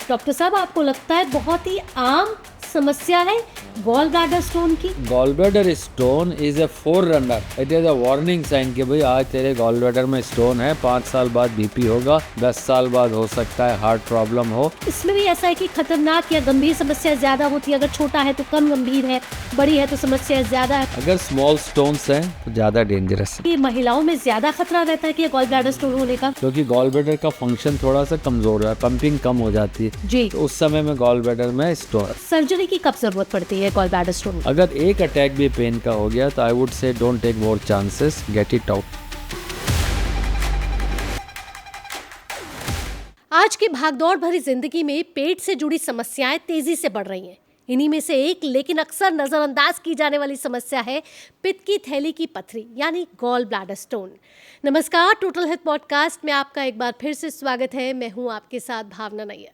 Doctor साहब, आपको लगता है बहुत ही आम समस्या है गॉल ब्लैडर स्टोन की? Gall bladder stone is a forerunner, it is a warning sign कि भाई आज तेरे गॉल ब्लैडर में स्टोन है, 5 साल बाद बीपी होगा, 10 साल बाद हो सकता है हार्ट प्रॉब्लम हो। इसमें भी ऐसा है कि खतरनाक या गंभीर समस्या ज्यादा होती है? अगर छोटा है तो कम गंभीर है, बड़ी है तो समस्या ज्यादा है? अगर स्मॉल स्टोन्स हैं तो ज्यादा डेंजरस है। ये महिलाओं में ज्यादा खतरा रहता है कि गॉल ब्लैडर स्टोन होने का? क्योंकि गॉल ब्लैडर का फंक्शन थोड़ा सा कमजोर है, पंपिंग कम हो जाती है जी, तो उस समय में गॉल ब्लैडर में स्टोन। सर्जरी की कब जरूरत पड़ती है गॉल ब्लैडर स्टोन? अगर एक अटैक भी पेन का हो गया तो I would say don't take more chances, get it out. आज की भागदौड़ भरी जिंदगी में पेट से जुड़ी समस्याएं तेजी से बढ़ रही हैं। इन्हीं में से एक लेकिन अक्सर नजरअंदाज की जाने वाली समस्या है पित्त की थैली की पथरी यानी गॉल ब्लैडर स्टोन। नमस्कार, टोटल हेल्थ पॉडकास्ट में आपका एक बार फिर से स्वागत है। मैं हूं आपके साथ भावना नैयर।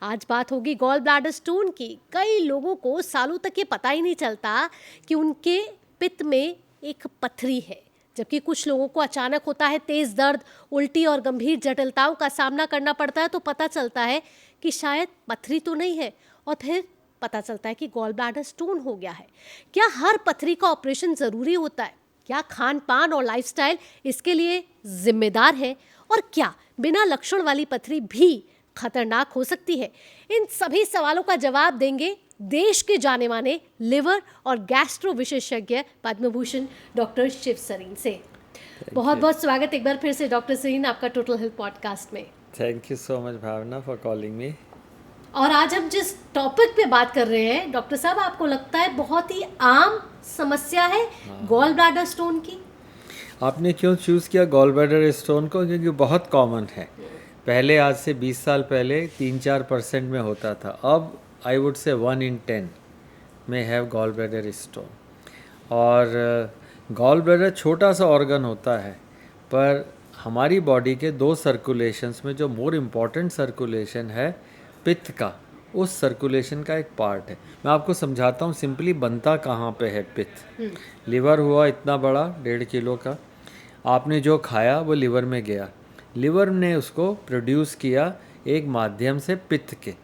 आज बात होगी गॉल ब्लैडर स्टोन की। कई लोगों को सालों तक ये पता ही नहीं चलता कि उनके पित्त में एक पथरी है, जबकि कुछ लोगों को अचानक होता है तेज दर्द, उल्टी और गंभीर जटिलताओं का सामना करना पड़ता है तो पता चलता है कि शायद पथरी तो नहीं है, और फिर पता चलता है कि गॉल ब्लैडर स्टोन हो गया है। क्या हर पथरी का ऑपरेशन जरूरी होता है? क्या खान पान और लाइफस्टाइल इसके लिए जिम्मेदार है? और क्या बिना लक्षण वाली पथरी भी खतरनाक हो सकती है? इन सभी सवालों का जवाब देंगे देश के जाने माने लिवर और गैस्ट्रो विशेषज्ञ पद्म भूषण डॉक्टर शिव सरीन से। बहुत बहुत स्वागत एक बार फिर से डॉक्टर सरीन आपका टोटल हेल्थ पॉडकास्ट में। Thank you so much Bhavna for calling me. और आज हम जिस टॉपिक पे बात कर रहे हैं डॉक्टर साहब, आपको लगता है बहुत ही आम समस्या है गॉल ब्लैडर स्टोन की? आपने क्यों चूज़ किया गॉल ब्लैडर स्टोन को? क्योंकि बहुत कॉमन है। पहले आज से 20 साल पहले 3-4% में होता था, अब आई वुड से 1 in 10 में हैव गॉल ब्लैडर स्टोन। और गॉल ब्लैडर छोटा सा ऑर्गन होता है, पर हमारी बॉडी के 2 सर्कुलेशंस में जो मोर इम्पॉर्टेंट सर्कुलेशन है पित्त का, उस सर्कुलेशन का एक पार्ट है। मैं आपको समझाता हूँ सिंपली बनता कहाँ पे है पित्त। लिवर हुआ इतना बड़ा 1.5 किलो का, आपने जो खाया वो लिवर में गया, लिवर ने उसको प्रोड्यूस किया एक माध्यम से पित्त के,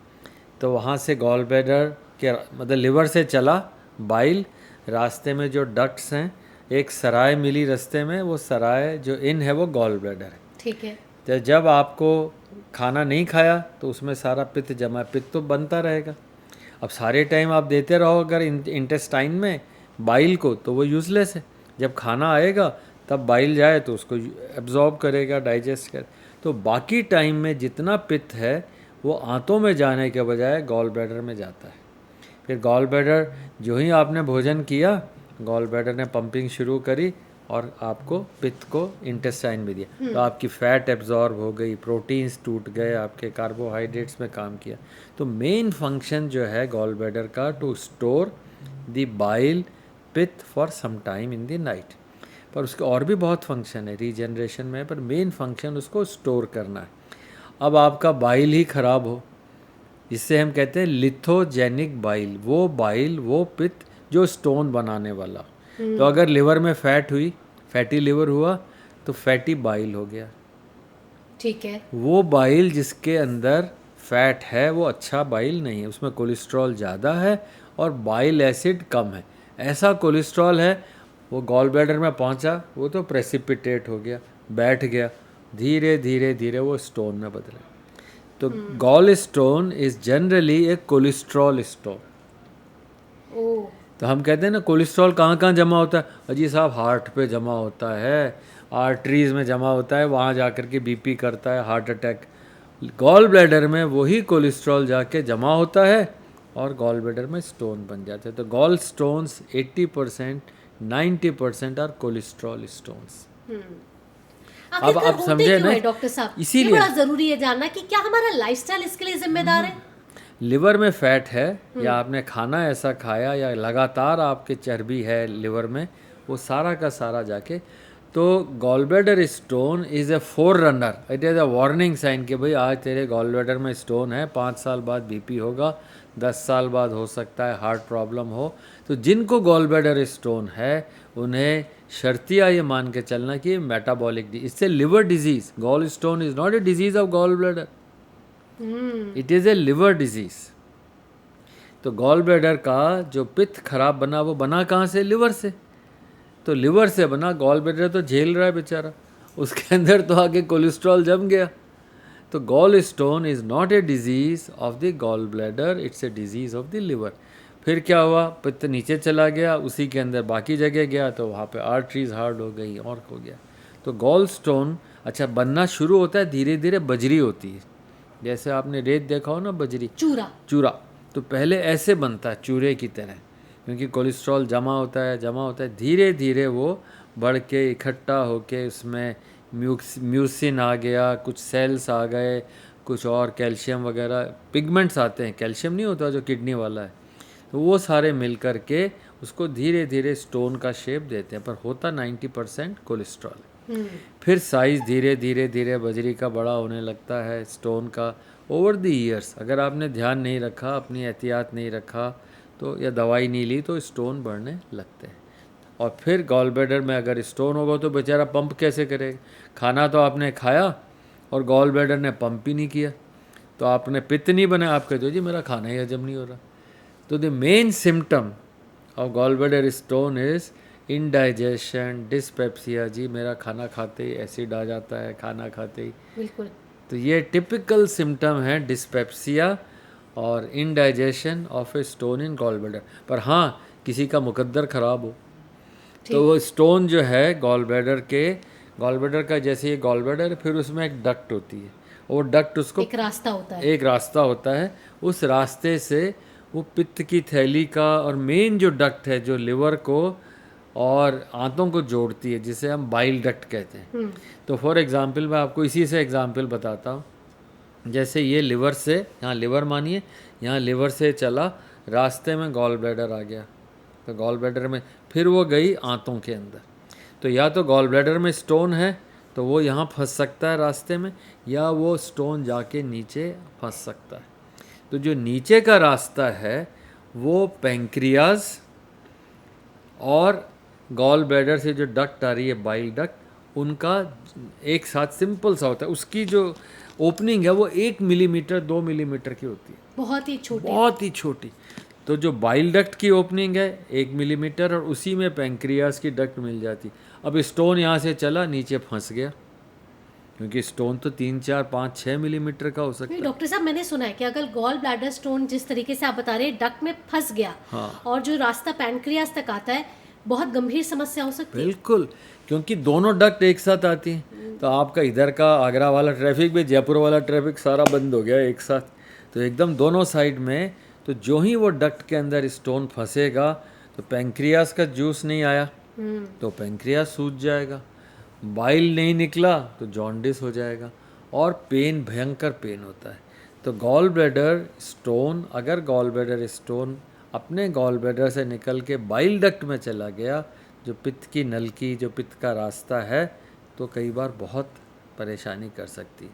तो वहाँ से गॉल ब्लैडर के मतलब लिवर से चला बाइल, रास्ते में जो डक्ट्स हैं, एक सराय मिली रास्ते में, वो सराय जो इन है वो गॉल ब्लैडर है। ठीक है। तो जब आपको खाना नहीं खाया तो उसमें सारा पित्त जमा, पित्त तो बनता रहेगा। अब सारे टाइम आप देते रहो अगर इंटेस्टाइन में बाइल को, तो वो यूज़लेस है। जब खाना आएगा तब बाइल जाए तो उसको एब्जॉर्ब करेगा, डाइजेस्ट कर। तो बाकी टाइम में जितना पित्त है वो आंतों में जाने के बजाय गॉल ब्लैडर में जाता है। फिर गॉल ब्लैडर जो ही आपने भोजन किया, गॉल ब्लैडर ने पंपिंग शुरू करी और आपको पित्त को इंटेस्टाइन में दिया, तो आपकी फैट एब्जॉर्ब हो गई, प्रोटीन्स टूट गए, आपके कार्बोहाइड्रेट्स में काम किया। तो मेन फंक्शन जो है गॉल ब्लैडर का to store the bile pitta for some time in the night. पर उसके और भी बहुत फंक्शन है रीजनरेशन में, पर मेन फंक्शन उसको स्टोर करना है। अब आपका बाइल ही खराब हो, जिससे हम कहते हैं लिथोजेनिक बाइल, वो पित्त जो स्टोन बनाने वाला। तो अगर लिवर में फैट हुई, फैटी लिवर हुआ, तो फैटी बाइल हो गया। ठीक है। वो बाइल जिसके अंदर फैट है वो अच्छा बाइल नहीं है, उसमें कोलेस्ट्रॉल ज़्यादा है और बाइल एसिड कम है। ऐसा कोलेस्ट्रॉल है वो गॉल ब्लैडर में पहुंचा, वो तो प्रेसिपिटेट हो गया, बैठ गया, धीरे धीरे धीरे वो स्टोन में बदला। तो gall stone is generally a cholesterol stone. तो हम कहते हैं ना कोलेस्ट्रॉल कहाँ कहाँ जमा होता है? अजी साहब, हार्ट पे जमा होता है, आर्टरीज में जमा होता है, वहाँ जा कर के बीपी करता है, हार्ट अटैक। गॉल ब्लैडर में वही कोलेस्ट्रॉल जाके जमा होता है और गॉल ब्लैडर में स्टोन बन जाते हैं। तो gall stones 80% 90% are cholesterol stones. अब आप समझे ना डॉक्टर साहब, इसीलिए बड़ा जरूरी है जानना कि क्या हमारा लाइफस्टाइल इसके लिए जिम्मेदार है? लिवर में फैट है या आपने खाना ऐसा खाया या लगातार आपके चर्बी है लिवर में, वो सारा का सारा जाके, तो gall bladder stone is a forerunner, it is a warning sign कि भाई आज तेरे गॉल ब्लैडर में स्टोन है, 5 साल बाद बीपी होगा, 10 साल बाद हो सकता है हार्ट प्रॉब्लम हो। तो जिनको गॉल ब्लैडर स्टोन है उन्हें शर्तिया ये मान के चलना कि मेटाबॉलिक, इससे liver disease, gall stone is not a disease of gall bladder. It is a liver disease. तो गॉल ब्लैडर का जो पित्त खराब बना वो बना कहाँ से? लिवर से। तो लिवर से बना, गॉल ब्लैडर तो झेल रहा है बेचारा, उसके अंदर तो आके कोलेस्ट्रॉल जम गया। तो gall stone is not a disease of the gall bladder, it's a disease of the liver. फिर क्या हुआ? पित्त नीचे चला गया, उसी के अंदर बाकी जगह गया, तो वहाँ पे आर्टरीज हार्ड हो गई और हो गया। तो गॉल स्टोन अच्छा बनना शुरू होता है, धीरे धीरे बजरी होती है, जैसे आपने रेत देखा हो ना, बजरी, चूरा। तो पहले ऐसे बनता है चूरे की तरह, क्योंकि कोलेस्ट्रॉल जमा होता है, धीरे धीरे वो बढ़ के इकट्ठा होके उसमें म्यूसिन आ गया, कुछ सेल्स आ गए, कुछ और कैल्शियम वगैरह पिगमेंट्स आते हैं, कैल्शियम नहीं होता जो किडनी वाला है, तो वो सारे मिल कर के उसको धीरे धीरे स्टोन का शेप देते हैं, पर होता 90% कोलेस्ट्रॉल। फिर साइज़ धीरे धीरे बजरी का बड़ा होने लगता है, स्टोन का। ओवर द ईयर्स अगर आपने ध्यान नहीं रखा, अपनी एहतियात नहीं रखा, तो या दवाई नहीं ली, तो स्टोन बढ़ने लगते हैं। और फिर गॉल ब्लैडर में अगर स्टोन होगा तो बेचारा पंप कैसे करेगा? खाना तो आपने खाया और गॉल ब्लैडर ने पंप ही नहीं किया, तो आपने पित्त नहीं बना, आप कहते हो जी मेरा खाना ही हजम नहीं हो रहा। तो the main symptom of gall bladder stone is indigestion, dyspepsia. जी मेरा खाना खाते ही एसिड आ जाता है, खाना खाते ही। बिल्कुल। तो ये टिपिकल सिम्टम है डिस्पेप्सिया और indigestion of a stone in gall bladder. पर हाँ, किसी का मुकद्दर ख़राब हो तो वो स्टोन जो है गॉल ब्लैडर का, जैसे ये गॉल ब्लैडर, फिर उसमें एक डक्ट होती है, वो डक्ट उसको एक रास्ता होता है, उस रास्ते से वो पित्त की थैली का, और मेन जो डक्ट है जो लिवर को और आंतों को जोड़ती है, जिसे हम बाइल डक्ट कहते हैं। तो फॉर एग्जांपल मैं आपको इसी से एग्जांपल बताता हूँ। जैसे ये लिवर से, यहाँ लिवर मानिए, यहाँ लिवर से चला, रास्ते में गॉल ब्लैडर आ गया, तो गॉल ब्लैडर में फिर वो गई आंतों के अंदर। तो या तो गॉल ब्लैडर में स्टोन है तो वो यहाँ फंस सकता है रास्ते में, या वो स्टोन जाके नीचे फंस सकता है। तो जो नीचे का रास्ता है वो पैंक्रियाज और गॉल ब्लैडर से जो डक्ट आ रही है, बाइल डक्ट, उनका एक साथ सिंपल सा होता है। उसकी जो ओपनिंग है वो 1 मिलीमीटर 2 मिलीमीटर की होती है, बहुत ही छोटी। तो जो बाइल डक्ट की ओपनिंग है 1 मिलीमीटर, और उसी में पैंक्रियाज की डक्ट मिल जाती। अब स्टोन यहाँ से चला, नीचे फंस गया, क्योंकि स्टोन तो 3, 4, 5, 6 मिलीमीटर का हो सकता है। डॉक्टर साहब, मैंने सुना है कि अगर गॉल ब्लैडर स्टोन जिस तरीके से आप बता रहे हैं डक्ट में फंस गया, हाँ, और जो रास्ता पैंक्रियाज तक आता है, बहुत गंभीर समस्या हो सकती है। बिल्कुल, क्योंकि दोनों डक्ट एक साथ आती हैं। तो आपका इधर का आगरा वाला ट्रैफिक भी, जयपुर वाला ट्रैफिक सारा बंद हो गया एक साथ, तो एकदम दोनों साइड में। तो जो ही वो डक्ट के अंदर स्टोन फंसेगा, तो पैंक्रियाज का जूस नहीं आया तो पैंक्रियाज सूज जाएगा, बाइल नहीं निकला तो जॉन्डिस हो जाएगा, और पेन, भयंकर पेन होता है। तो गॉल ब्लैडर स्टोन, अगर गॉल ब्लैडर स्टोन अपने गॉल ब्लैडर से निकल के बाइल डक्ट में चला गया, जो पित्त की नलकी, जो पित्त का रास्ता है, तो कई बार बहुत परेशानी कर सकती है।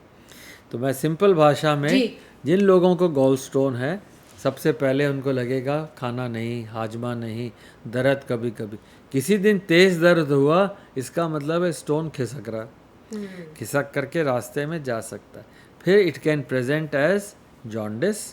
तो मैं सिंपल भाषा में, जिन लोगों को गॉल स्टोन है, सबसे पहले उनको लगेगा खाना नहीं, हाजमा नहीं, दर्द कभी कभी। किसी दिन तेज़ दर्द हुआ, इसका मतलब है स्टोन खिसक रहा, खिसक करके रास्ते में जा सकता है। फिर it can present as jaundice,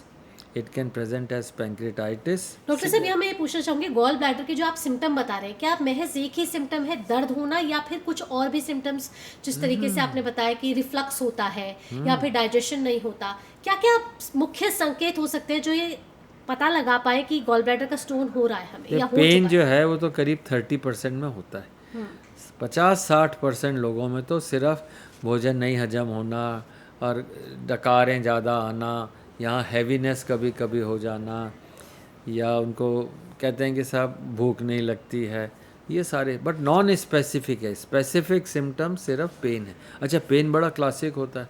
it can present as pancreatitis. Doctor साहब, यहाँ मैं ये पूछना चाहूँगी, गॉल ब्लैडर के जो आप सिम्टम बता रहे हैं, क्या आप महज एक ही सिम्टम है दर्द होना, या फिर कुछ और भी सिम्टम्स, जिस तरीके से आपने बताया कि रिफ्लक्स होता है या फिर डाइजेशन नहीं होता, क्या क्या मुख्य संकेत हो सकते हैं जो ये पता लगा पाए कि गॉल ब्लैडर का स्टोन हो रहा है हमें, या हो पेन चुका जो है वो तो करीब 30% में होता है। 50-60% लोगों में तो सिर्फ भोजन नहीं हजम होना और डकारें ज़्यादा आना, यहाँ हैवीनेस कभी कभी हो जाना, या उनको कहते हैं कि साहब भूख नहीं लगती है, ये सारे, बट नॉन स्पेसिफिक है। स्पेसिफिक सिम्टम सिर्फ पेन है। अच्छा, पेन बड़ा क्लासिक होता है,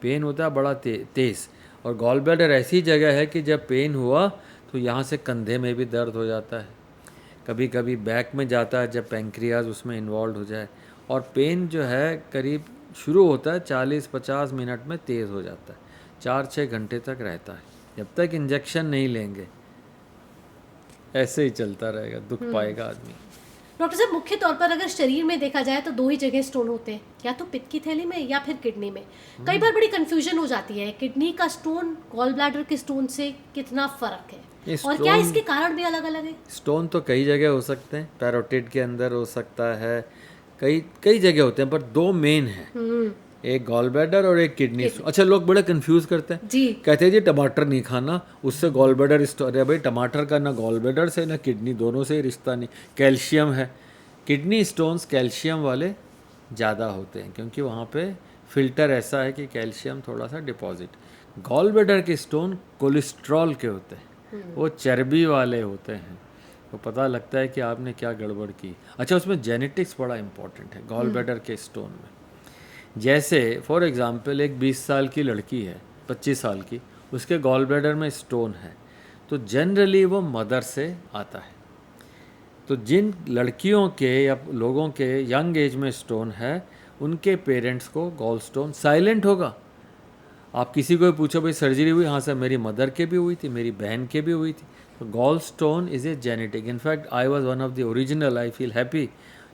पेन होता है बड़ा तेज़, और गॉल ब्लैडर ऐसी जगह है कि जब पेन हुआ तो यहाँ से कंधे में भी दर्द हो जाता है, कभी कभी बैक में जाता है जब पैंक्रियाज उसमें इन्वॉल्व हो जाए। और पेन जो है करीब शुरू होता है 40-50 मिनट में तेज़ हो जाता है, 4-6 घंटे तक रहता है, जब तक इंजेक्शन नहीं लेंगे ऐसे ही चलता रहेगा, दुख पाएगा आदमी। डॉक्टर साहब, मुख्य तौर पर अगर शरीर में देखा जाए तो दो ही जगह स्टोन होते हैं, या तो पित्त की थैली में या फिर किडनी में। कई बार बड़ी कंफ्यूजन हो जाती है, किडनी का स्टोन गॉल ब्लैडर के स्टोन से कितना फर्क है, ये और क्या स्टोन- इसके कारण भी अलग अलग है? स्टोन तो कई जगह हो सकते हैं, पैरोटिड के अंदर हो सकता है, कई कई जगह होते हैं, पर दो मेन हैं, एक गॉल ब्लैडर और एक किडनी स्टोन। अच्छा, लोग बड़े कंफ्यूज करते हैं, जी। कहते हैं जी टमाटर नहीं खाना, उससे गॉल ब्लैडर स्टोन। अरे भाई, टमाटर का ना गॉल ब्लैडर से ना किडनी, दोनों से ही रिश्ता नहीं। कैल्शियम है, किडनी स्टोन्स कैल्शियम वाले ज़्यादा होते हैं, क्योंकि वहाँ पे फिल्टर ऐसा है कि कैल्शियम थोड़ा सा डिपॉजिट। गॉल ब्लैडर के स्टोन कोलेस्ट्रॉल के होते हैं, वो चर्बी वाले होते हैं, तो पता लगता है कि आपने क्या गड़बड़ की। अच्छा, उसमें जेनेटिक्स बड़ा इंपॉर्टेंट है गॉल ब्लैडर के स्टोन में। जैसे फॉर एग्जांपल एक 20 साल की लड़की है, 25 साल की, उसके गॉल ब्लैडर में स्टोन है, तो जनरली वो मदर से आता है। तो जिन लड़कियों के या लोगों के यंग एज में स्टोन है, उनके पेरेंट्स को गॉल स्टोन साइलेंट होगा। आप किसी को भी पूछो भाई सर्जरी हुई, हाँ सर मेरी मदर के भी हुई थी, मेरी बहन के भी हुई थी। तो gall stone is a genetic. In fact I was one of the original, I feel happy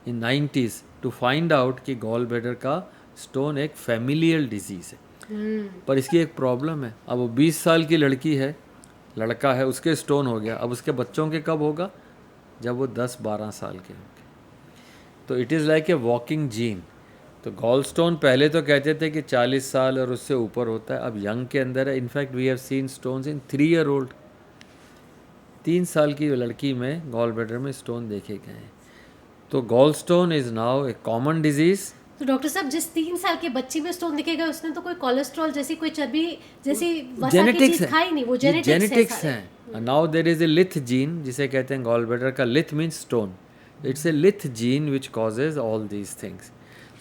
in 90s to find out कि गॉल ब्लैडर का स्टोन एक फैमिलियल डिजीज़ है। पर इसकी एक प्रॉब्लम है, अब वो 20 साल की लड़की है, लड़का है, उसके स्टोन हो गया, अब उसके बच्चों के कब होगा? जब वो 10-12 साल के होंगे। तो it is like a walking gene. तो गॉल स्टोन पहले तो कहते थे कि 40 साल और उससे ऊपर होता है, अब यंग के अंदर है। In fact we have seen stones in 3-year-old, 3 साल की लड़की में गॉल ब्लैडर में स्टोन देखे गए हैं। तो gall stone is now a common disease. तो डॉक्टर साहब, जिस 3 साल के बच्ची में स्टोन दिखेगा, उसने तो कोई कोलेस्ट्रॉल जैसी, कोई चर्बी जैसी वसा की चीज खाई नहीं, वो जेनेटिक्स है। Now there is a lith gene, जिसे कहते हैं गॉल ब्लैडर का lith means stone. It's a lith gene which causes all these things.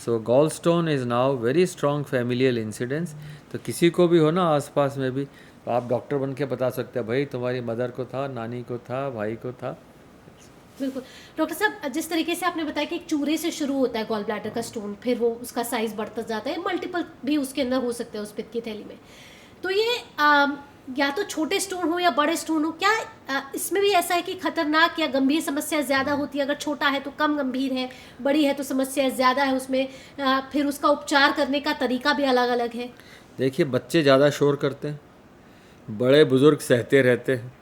So gall stone is now very strong familial incidence. तो किसी को भी हो ना आसपास में भी, तो आप डॉक्टर बन के बता सकते हैं भाई तुम्हारी मदर को था, नानी को था, भाई को था। बिल्कुल। डॉक्टर साहब, जिस तरीके से आपने बताया कि एक चूरे से शुरू होता है गॉल ब्लैडर का स्टोन, फिर वो उसका साइज बढ़ता जाता है, मल्टीपल भी उसके अंदर हो सकते हैं उस पित्त की थैली में। तो ये या तो छोटे स्टोन हो या बड़े स्टोन हो, क्या इसमें भी ऐसा है कि खतरनाक या गंभीर समस्या ज़्यादा होती है? अगर छोटा है तो कम गंभीर है, बड़ी है तो समस्या ज़्यादा है उसमें, फिर उसका उपचार करने का तरीका भी अलग अलग है? देखिए, बच्चे ज़्यादा शोर करते हैं, बड़े बुजुर्ग सहते रहते हैं।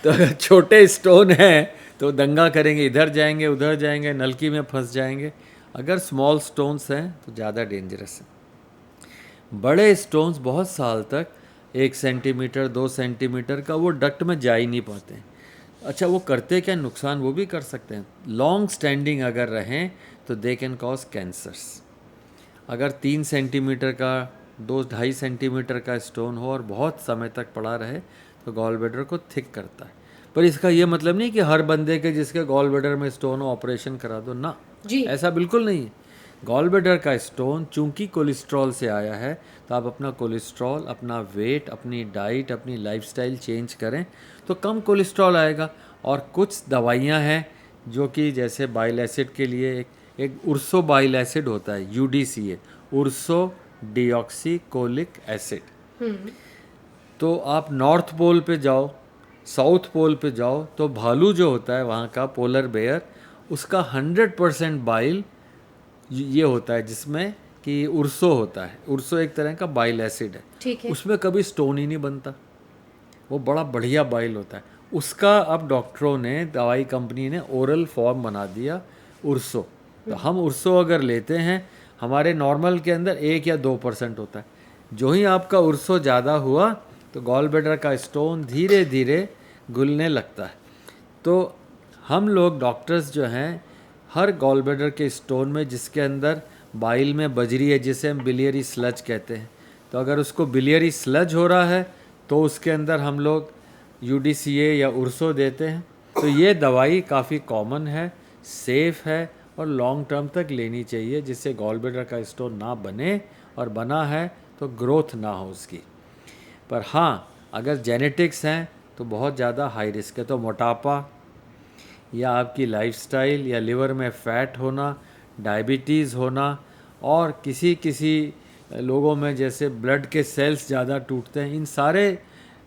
तो अगर छोटे स्टोन हैं तो दंगा करेंगे, इधर जाएंगे उधर जाएंगे, नलकी में फंस जाएंगे। अगर स्मॉल स्टोन्स हैं तो ज़्यादा डेंजरस है। बड़े स्टोन्स बहुत साल तक 1 सेंटीमीटर 2 सेंटीमीटर का वो डक्ट में जा ही नहीं पाते हैं। अच्छा, वो करते क्या नुकसान, वो भी कर सकते हैं। लॉन्ग स्टैंडिंग अगर रहें तो दे कैन कॉज कैंसर्स। अगर 3 सेंटीमीटर का 2-2.5 सेंटीमीटर का स्टोन हो और बहुत समय तक पड़ा रहे तो गॉल ब्लैडर को थिक करता है। पर इसका ये मतलब नहीं कि हर बंदे के जिसके गॉल ब्लैडर में स्टोन हो ऑपरेशन करा दो ना जी। ऐसा बिल्कुल नहीं है। गॉल ब्लैडर का स्टोन चूंकि कोलेस्ट्रॉल से आया है, तो आप अपना कोलेस्ट्रॉल, अपना वेट, अपनी डाइट, अपनी लाइफस्टाइल चेंज करें तो कम कोलेस्ट्रॉल आएगा। और कुछ दवाइयाँ हैं जो कि जैसे बाइल एसिड के लिए एक उर्सो बाइल एसिड होता है, UDCA, उर्सो डिऑक्सीकोलिक एसिड। तो आप नॉर्थ पोल पे जाओ, साउथ पोल पे जाओ, तो भालू जो होता है वहाँ का पोलर बेयर, उसका 100% बाइल ये होता है, जिसमें कि उर्सो होता है। उर्सो एक तरह का बाइल एसिड है, ठीक है। उसमें कभी स्टोन ही नहीं बनता, वो बड़ा बढ़िया बाइल होता है उसका। अब डॉक्टरों ने, दवाई कंपनी ने ओरल फॉर्म बना दिया उर्सो। तो हम उर्सो अगर लेते हैं, हमारे नॉर्मल के अंदर 1 या 2% होता है। जो ही आपका उर्सो ज़्यादा हुआ तो गॉल ब्लैडर का स्टोन धीरे धीरे घुलने लगता है। तो हम लोग डॉक्टर्स जो हैं, हर गॉल ब्लैडर के स्टोन में जिसके अंदर बाइल में बजरी है, जिसे हम बिलियरी स्लज कहते हैं, तो अगर उसको बिलियरी स्लज हो रहा है तो उसके अंदर हम लोग UDCA या उर्सो देते हैं। तो ये दवाई काफ़ी कॉमन है, सेफ़ है और लॉन्ग टर्म तक लेनी चाहिए, जिससे गॉल ब्लैडर का स्टोन ना बने, और बना है तो ग्रोथ ना हो उसकी। पर हाँ, अगर जेनेटिक्स हैं तो बहुत ज़्यादा हाई रिस्क है। तो मोटापा या आपकी लाइफस्टाइल या लिवर में फ़ैट होना, डायबिटीज़ होना, और किसी लोगों में जैसे ब्लड के सेल्स ज़्यादा टूटते हैं, इन सारे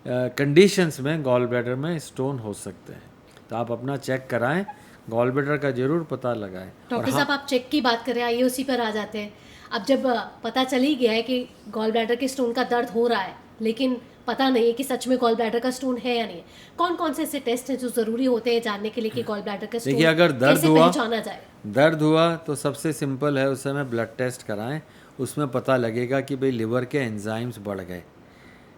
कंडीशंस में गॉल ब्लैडर में स्टोन हो सकते हैं। तो आप अपना चेक कराएं, गॉल ब्लैडर का ज़रूर पता लगाएं। डॉक्टर साहब आप चेक की बात करें, आइए उसी पर आ जाते हैं। अब जब पता चल ही गया है कि गॉल ब्लैडर के स्टोन का दर्द हो रहा है, लेकिन पता नहीं है कि सच में गॉल ब्लैडर का स्टोन है या नहीं है, कौन कौन से ऐसे टेस्ट हैं जो ज़रूरी होते हैं जानने के लिए कि गॉल ब्लैडर का स्टोन देखिए, अगर कैसे पहचाना जाए? दर्द हुआ तो सबसे सिंपल है, उस समय ब्लड टेस्ट कराएं। उसमें पता लगेगा कि भाई लिवर के एंजाइम्स बढ़ गए,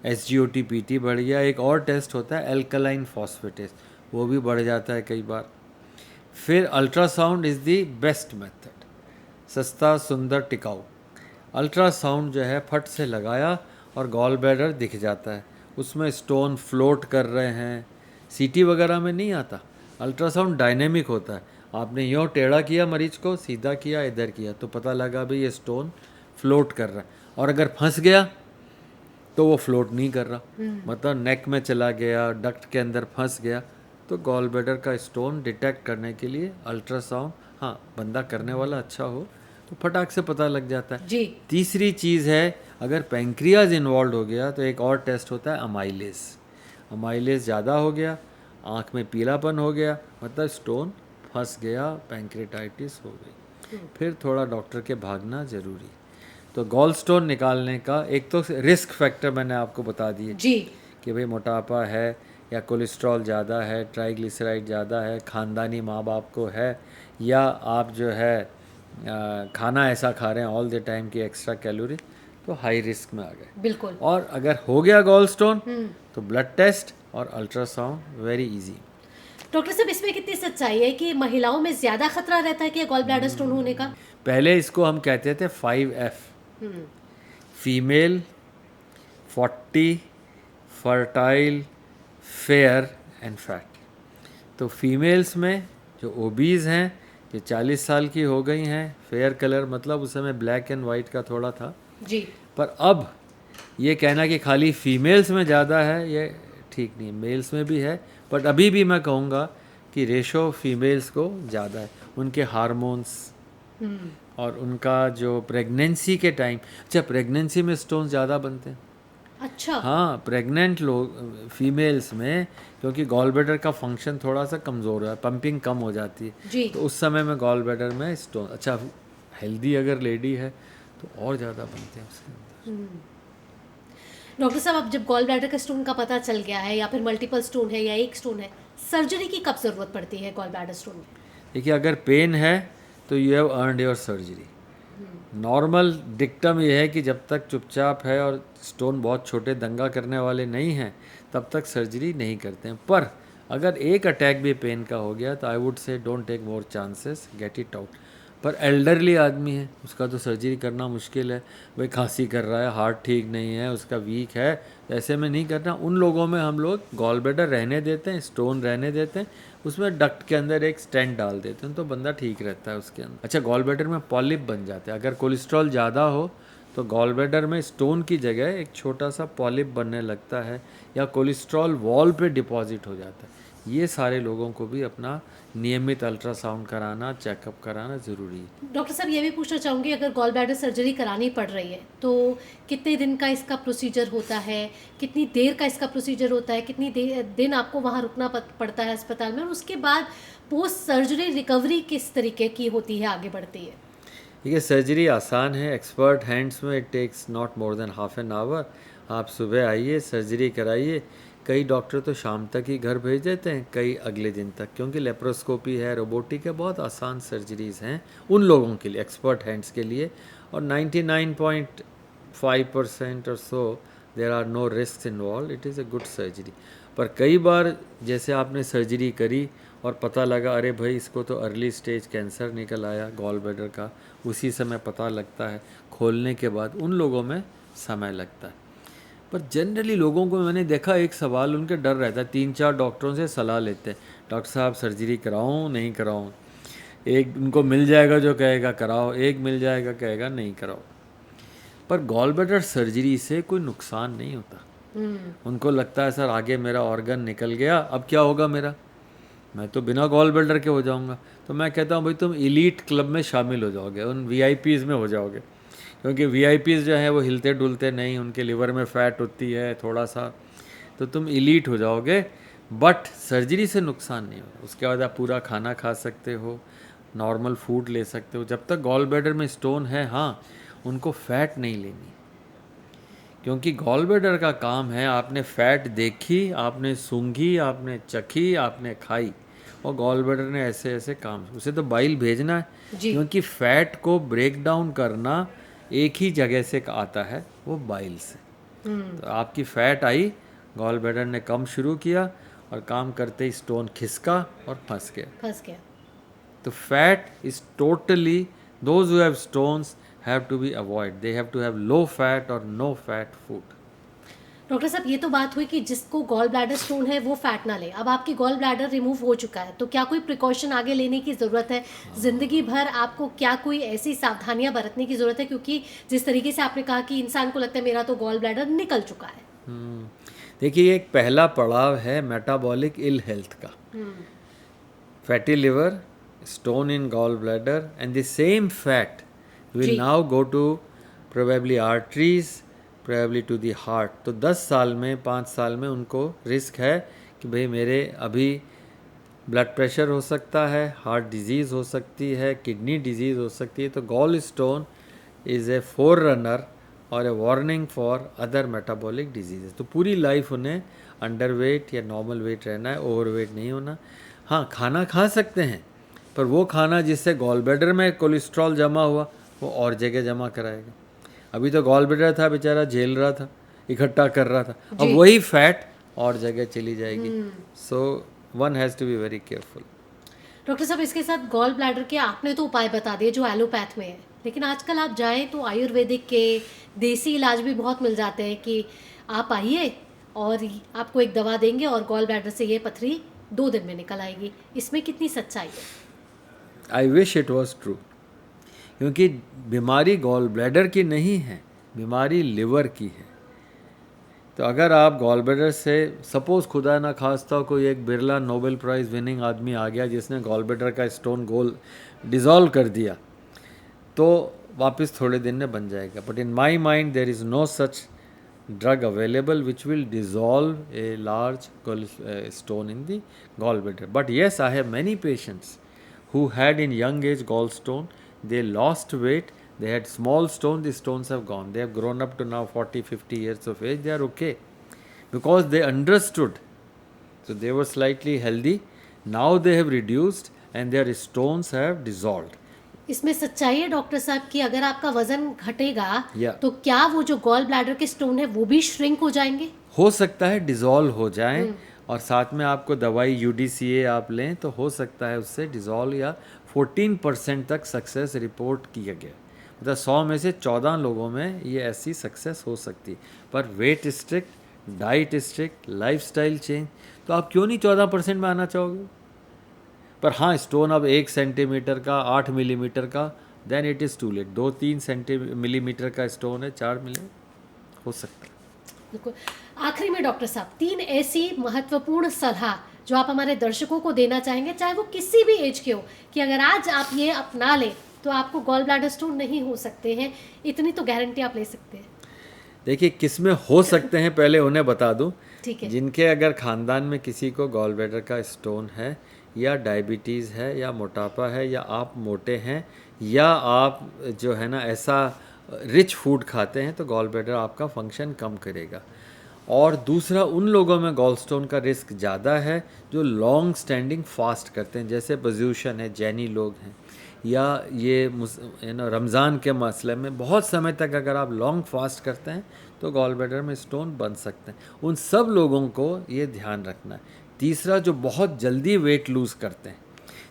SGOT-PT बढ़ गया। एक और टेस्ट होता है एल्कलाइन फॉस्फेटेस, वो भी बढ़ जाता है कई बार। फिर ultrasound is the best method, सस्ता सुंदर टिकाऊ। अल्ट्रासाउंड जो है फट से लगाया और गॉल ब्लैडर दिख जाता है, उसमें स्टोन फ्लोट कर रहे हैं। CT वगैरह में नहीं आता। अल्ट्रासाउंड डायनेमिक होता है, आपने यूँ टेढ़ा किया मरीज को, सीधा किया, इधर किया, तो पता लगा भाई ये स्टोन फ्लोट कर रहा है। और अगर फंस गया तो वो फ्लोट नहीं कर रहा, मतलब नेक में चला गया, डक्ट के अंदर फंस गया, तो गॉल ब्लैडर का स्टोन डिटेक्ट करने के लिए अल्ट्रासाउंड, हाँ बंदा करने वाला अच्छा हो तो फटाक से पता लग जाता है जी। तीसरी चीज़ है, अगर पैंक्रियाज इन्वॉल्व हो गया तो एक और टेस्ट होता है अमाइलेज। अमाइलेज ज़्यादा हो गया, आँख में पीलापन हो गया, मतलब स्टोन फंस गया, पैंक्रेटाइटिस हो गई, फिर थोड़ा डॉक्टर के भागना ज़रूरी। तो गॉल स्टोन निकालने का एक तो रिस्क फैक्टर मैंने आपको बता दिए जी। कि भाई मोटापा है या कोलेस्ट्रॉल ज़्यादा है, ट्राइग्लिसराइड ज़्यादा है, ख़ानदानी माँ बाप को है, या आप जो है खाना ऐसा खा रहे हैं ऑल द टाइम की एक्स्ट्रा कैलोरी, तो हाई रिस्क में आ गए। बिल्कुल। और अगर हो गया गॉल स्टोन तो ब्लड टेस्ट और अल्ट्रासाउंड वेरी इजी। डॉक्टर साहब इसमें कितनी सच्चाई है कि महिलाओं में ज़्यादा खतरा रहता है कि गॉल ब्लैडर स्टोन होने का? पहले इसको हम कहते थे 5F, female, 40, fertile, fair and fat. तो फीमेल्स में जो ओबीज हैं, जो 40 साल की हो गई हैं, फेयर कलर मतलब उस समय ब्लैक एंड वाइट का थोड़ा था जी। पर अब ये कहना कि खाली फीमेल्स में ज़्यादा है ये ठीक नहीं, मेल्स में भी है, बट अभी भी मैं कहूँगा कि रेशो फीमेल्स को ज़्यादा है, उनके हार्मोन्स और उनका जो प्रेगनेंसी के टाइम। अच्छा, प्रेगनेंसी में स्टोन ज़्यादा बनते हैं। अच्छा। हाँ, प्रेग्नेंट लोग फीमेल्स में, क्योंकि गॉल ब्लैडर का फंक्शन थोड़ा सा कमज़ोर है, पंपिंग कम हो जाती है, जी। तो उस समय में गॉल ब्लैडर में स्टोन, अच्छा हेल्दी अगर लेडी है तो और ज़्यादा बनते हैं उसके अंदर। डॉक्टर साहब अब जब गॉल ब्लैडर का स्टोन का पता चल गया है या फिर मल्टीपल स्टोन है या एक स्टोन है, सर्जरी की कब ज़रूरत पड़ती है गॉल ब्लैडर स्टोन में? देखिए, अगर पेन है तो you have earned your surgery. Normal dictum ये है कि जब तक चुपचाप है और स्टोन बहुत छोटे दंगा करने वाले नहीं हैं तब तक सर्जरी नहीं करते हैं। पर अगर एक अटैक भी पेन का हो गया तो I would say don't take more chances, get it out. पर एल्डरली आदमी है, उसका तो सर्जरी करना मुश्किल है, भाई खांसी कर रहा है, हार्ट ठीक नहीं है, उसका वीक है, तो ऐसे में नहीं करना। उन लोगों में हम लोग गॉल ब्लैडर रहने देते हैं, स्टोन रहने देते हैं, उसमें डक्ट के अंदर एक स्टेंट डाल देते हैं तो बंदा ठीक रहता है उसके अंदर। अच्छा, गॉल ब्लैडर में पॉलिप बन जाते हैं, अगर कोलेस्ट्रॉल ज़्यादा हो तो गॉल ब्लैडर में स्टोन की जगह एक छोटा सा पॉलिप बनने लगता है या कोलेस्ट्रॉल वॉल पे डिपॉजिट हो जाता है। ये सारे लोगों को भी अपना नियमित अल्ट्रासाउंड कराना, चेकअप कराना ज़रूरी है। डॉक्टर साहब ये भी पूछना चाहूँगी, अगर गॉल ब्लैडर सर्जरी करानी पड़ रही है तो कितने दिन का इसका प्रोसीजर होता है, कितनी देर का इसका प्रोसीजर होता है, कितनी दिन आपको वहाँ रुकना पड़ता है अस्पताल में, और उसके बाद पोस्ट सर्जरी रिकवरी किस तरीके की होती है, आगे बढ़ती है? देखिए, सर्जरी आसान है, एक्सपर्ट हैंड्स में, it takes not more than half an hour. आप सुबह आइए, सर्जरी कराइए। कई डॉक्टर तो शाम तक ही घर भेज देते हैं, कई अगले दिन तक, क्योंकि लेप्रोस्कोपी है, रोबोटिक है, बहुत आसान सर्जरीज़ हैं उन लोगों के लिए, एक्सपर्ट हैंड्स के लिए। और 99.5% और so there are no risk involve, it is a good surgery. पर कई बार जैसे आपने सर्जरी करी और पता लगा अरे भाई इसको तो अर्ली स्टेज कैंसर निकल आया गॉल ब्लैडर का, उसी समय पता लगता है, खोलने के बाद उन लोगों में समय लगता है। पर जनरली लोगों को मैंने देखा, एक सवाल उनके डर रहता है, 3-4 डॉक्टरों से सलाह लेते हैं, डॉक्टर साहब सर्जरी कराऊं नहीं कराऊं। एक उनको मिल जाएगा जो कहेगा कराओ, एक मिल जाएगा कहेगा नहीं कराओ। पर गॉल ब्लैडर सर्जरी से कोई नुकसान नहीं होता। उनको लगता है सर आगे मेरा ऑर्गन निकल गया, अब क्या होगा मेरा, मैं तो बिना गॉल ब्लैडर के हो जाऊंगा। तो मैं कहता हूँ भाई तुम इलीट क्लब में शामिल हो जाओगे, उन VIPs में हो जाओगे, क्योंकि VIPs जो हैं वो हिलते डुलते नहीं, उनके लिवर में फ़ैट होती है थोड़ा सा, तो तुम इलीट हो जाओगे। बट सर्जरी से नुकसान नहीं होगा। उसके बाद आप पूरा खाना खा सकते हो, नॉर्मल फूड ले सकते हो। जब तक गॉल ब्लैडर में स्टोन है, हाँ, उनको फैट नहीं लेनी, क्योंकि गॉल ब्लैडर का काम है, आपने फैट देखी, आपने सूंघी, आपने चखी, आपने खाई, और गॉल ब्लैडर ने ऐसे ऐसे काम, उसे तो बाइल भेजना है, जी। क्योंकि फैट को ब्रेक डाउन करना एक ही जगह से आता है, वो बाइल से। तो आपकी फैट आई, गॉल ब्लैडर ने कम शुरू किया, और काम करते ही स्टोन खिसका और फंस गया। तो fat is totally, those who have stones have to be avoid, they have to have low fat or no fat food. Doctor साहब, ये तो बात हुई कि जिसको गॉल ब्लैडर स्टोन है वो फैट ना ले। अब आपकी गॉल ब्लैडर रिमूव हो चुका है, तो क्या कोई प्रिकॉशन आगे लेने की ज़रूरत है? ज़िंदगी भर आपको क्या कोई ऐसी सावधानियां बरतने की ज़रूरत है? क्योंकि जिस तरीके से आपने कहा कि इंसान को लगता है मेरा तो गॉल ब्लैडर निकल चुका है। देखिए, एक पहला पड़ाव है मेटाबॉलिक इल हेल्थ का, fatty liver, stone in gall bladder, and the same fat will now go to probably arteries, probably to the heart. तो 10 साल में, 5 साल में उनको रिस्क है कि भाई मेरे अभी ब्लड प्रेशर हो सकता है, हार्ट डिजीज़ हो सकती है, किडनी डिजीज़ हो सकती है। तो gall stone is a forerunner और a warning for other metabolic disease. तो पूरी लाइफ उन्हें अंडर वेट या नॉर्मल वेट रहना है, ओवर वेट नहीं होना। हाँ, खाना खा सकते हैं, पर वो खाना जिससे गॉल ब्लैडर में कोलेस्ट्रॉल जमा हुआ वो और जगह जमा कराएगा। अभी तो गॉल ब्लैडर था, बेचारा झेल रहा था, इकट्ठा कर रहा था, अब वही फैट और जगह चली जाएगी। So one has to be very careful. Doctor साहब, इसके साथ गॉल ब्लैडर के आपने तो उपाय बता दिए जो एलोपैथ में है, लेकिन आजकल आप जाएं तो आयुर्वेदिक के देसी इलाज भी बहुत मिल जाते हैं कि आप आइए और आपको एक दवा देंगे और गॉल ब्लैडर से ये पथरी 2 दिन में निकल आएगी। इसमें कितनी सच्चाई है? I wish it was true, क्योंकि बीमारी गॉल ब्लैडर की नहीं है, बीमारी लिवर की है। तो अगर आप गॉल ब्लैडर से, सपोज खुदा ना खास्ता कोई एक बिरला नोबेल प्राइज़ विनिंग आदमी आ गया जिसने गॉल ब्लैडर का स्टोन गोल डिज़ोल्व कर दिया, तो वापस थोड़े दिन में बन जाएगा। But in my mind there is no such drug available which will dissolve a large stone in the gallbladder. But yes, I have many patients who had in young age gallstone, they lost weight, they had small stone, the stones have gone, they have grown up to now 40-50 years of age, they are okay because they understood. So they were slightly healthy, now they have reduced and their stones have dissolved. इसमें सच्चाई है doctor साहब कि अगर आपका वजन घटेगा Yeah. तो क्या वो जो गॉल ब्लैडर के स्टोन है वो भी श्रिंक हो जाएंगे? हो सकता है डिज़ोल्व हो जाएं, और साथ में आपको दवाई UDCA आप लें तो हो सकता है उससे डिज़ोल्व, या 14% तक सक्सेस रिपोर्ट किया गया। मतलब 100 में से 14 लोगों में ये ऐसी सक्सेस हो सकती। पर weight strict, diet strict, lifestyle change, तो आप क्यों नहीं 14% में आना चाहोगे? पर हाँ, स्टोन अब 1 सेंटीमीटर का, 8 मिलीमीटर का, then it is too late. 2-3 millimetre का स्टोन है, 4 मिली हो सकता है। बिल्कुल। आखिरी में डॉक्टर साहब, 3 ऐसी महत्वपूर्ण सलाह जो आप हमारे दर्शकों को देना चाहेंगे, चाहे वो किसी भी एज के हो, कि अगर आज आप ये अपना लें तो आपको गॉल ब्लैडर स्टोन नहीं हो सकते हैं, इतनी तो गारंटी आप ले सकते हैं। देखिए, किस में हो सकते हैं पहले उन्हें बता दूं। ठीक है। जिनके अगर ख़ानदान में किसी को गॉल ब्लैडर का स्टोन है, या डायबिटीज़ है, या मोटापा है, या आप मोटे हैं, या आप जो है ना ऐसा रिच फूड खाते हैं, तो गॉल ब्लैडर आपका फंक्शन कम करेगा। और दूसरा, उन लोगों में गॉल स्टोन का रिस्क ज़्यादा है जो लॉन्ग स्टैंडिंग फास्ट करते हैं, जैसे बज़ूशन है, जैनी लोग हैं, या ये रमज़ान के मसले में बहुत समय तक अगर आप लॉन्ग फास्ट करते हैं तो गॉल ब्लैडर में स्टोन बन सकते हैं। उन सब लोगों को ये ध्यान रखना है। तीसरा, जो बहुत जल्दी वेट लूज़ करते हैं,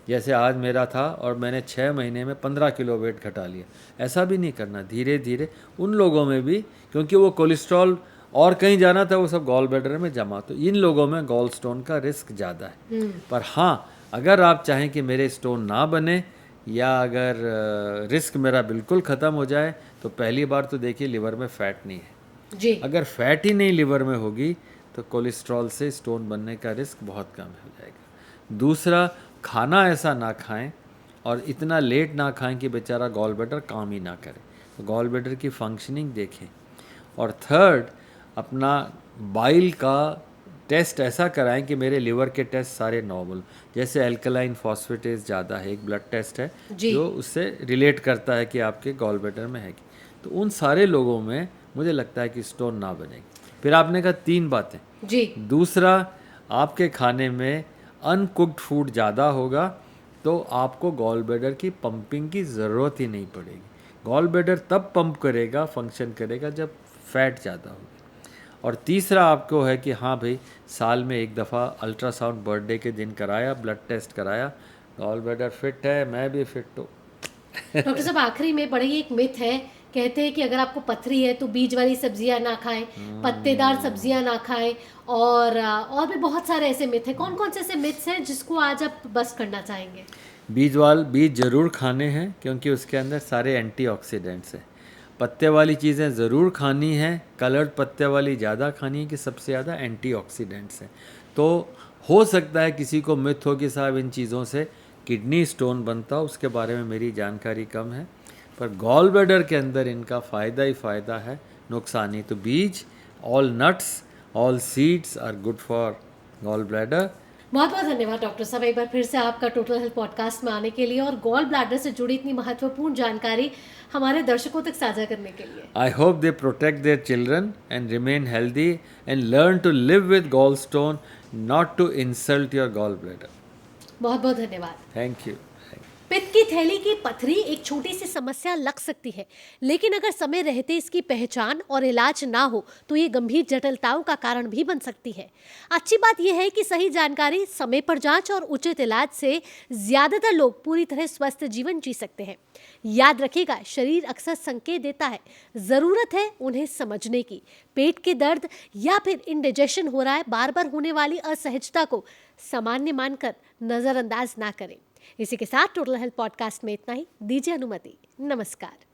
जैसे आज मेरा था और मैंने 6 महीने में 15 किलो वेट घटा लिया, ऐसा भी नहीं करना, धीरे धीरे। उन लोगों में भी, क्योंकि वो कोलेस्ट्रॉल और कहीं जाना था, वो सब गॉल ब्लैडर में जमा, तो इन लोगों में गॉल स्टोन का रिस्क ज़्यादा है। पर हाँ, अगर आप चाहें कि मेरे स्टोन ना बने, या अगर रिस्क मेरा बिल्कुल ख़त्म हो जाए, तो पहली बार तो देखिए लिवर में फ़ैट नहीं है जी। अगर फैट ही नहीं लिवर में होगी तो कोलेस्ट्रॉल से स्टोन बनने का रिस्क बहुत कम हो जाएगा। दूसरा, खाना ऐसा ना खाएं और इतना लेट ना खाएं कि बेचारा गॉल ब्लैडर काम ही ना करे, तो गॉल ब्लैडर की फंक्शनिंग देखें। और थर्ड, अपना बाइल का टेस्ट ऐसा कराएं कि मेरे लिवर के टेस्ट सारे नॉर्मल, जैसे एल्कलाइन फॉस्फेटेज ज़्यादा है, एक ब्लड टेस्ट है जी। जो उससे रिलेट करता है कि आपके गॉल ब्लैडर में है कि, तो उन सारे लोगों में मुझे लगता है कि स्टोन ना बनेगी। फिर आपने कहा 3 बातें। जी। दूसरा, आपके खाने में अनकुक्ड फूड ज़्यादा होगा तो आपको गॉल ब्लैडर की पंपिंग की ज़रूरत ही नहीं पड़ेगी। गॉल ब्लैडर तब पंप करेगा, फंक्शन करेगा जब फैट ज़्यादा होगी। और तीसरा आपको है कि हाँ भाई, साल में एक दफ़ा अल्ट्रासाउंड बर्थडे के दिन कराया, ब्लड टेस्ट कराया, गॉल ब्लैडर फिट है, मैं भी फिट हूँ। डॉक्टर साहब, आखिरी में बड़ी एक मिथ है, कहते हैं कि अगर आपको पथरी है तो बीज वाली सब्जियां ना खाएं, पत्तेदार सब्जियां ना खाएं, और भी बहुत सारे ऐसे मिथ हैं। कौन कौन से ऐसे मिथ्स हैं जिसको आज आप बस करना चाहेंगे? बीज ज़रूर खाने हैं क्योंकि उसके अंदर सारे एंटीऑक्सीडेंट्स हैं। पत्ते वाली चीज़ें ज़रूर खानी है, कलर्ड पत्ते वाली ज़्यादा खानी है कि सबसे ज़्यादा एंटीऑक्सीडेंट्स हैं। तो हो सकता है किसी को मिथ हो कि साहब इन चीज़ों से किडनी स्टोन बनता हो, उसके बारे में मेरी जानकारी कम है, पर गॉल ब्लैडर के अंदर इनका फ़ायदा ही फ़ायदा है, नुकसान ही। तो बीज, all nuts, all seeds are good for gall bladder. बहुत बहुत धन्यवाद डॉक्टर साहब, एक बार फिर से आपका टोटल हेल्थ पॉडकास्ट में आने के लिए और गॉल ब्लैडर से जुड़ी इतनी महत्वपूर्ण जानकारी हमारे दर्शकों तक साझा करने के लिए। I hope they protect their children and remain healthy and learn to live with gallstone, not to insult your gallbladder. बहुत बहुत धन्यवाद। Thank you. पित्त की थैली की पथरी एक छोटी सी समस्या लग सकती है, लेकिन अगर समय रहते इसकी पहचान और इलाज ना हो तो ये गंभीर जटिलताओं का कारण भी बन सकती है। अच्छी बात यह है कि सही जानकारी, समय पर जांच और उचित इलाज से ज्यादातर लोग पूरी तरह स्वस्थ जीवन जी सकते हैं। याद रखिएगा, शरीर अक्सर संकेत देता है, जरूरत है उन्हें समझने की। पेट के दर्द या फिर इंडाइजेशन हो रहा है, बार बार होने वाली असहजता को सामान्य मानकर नजरअंदाज ना करें। इसी के साथ टोटल हेल्थ पॉडकास्ट में इतना ही। दीजिए अनुमति। नमस्कार।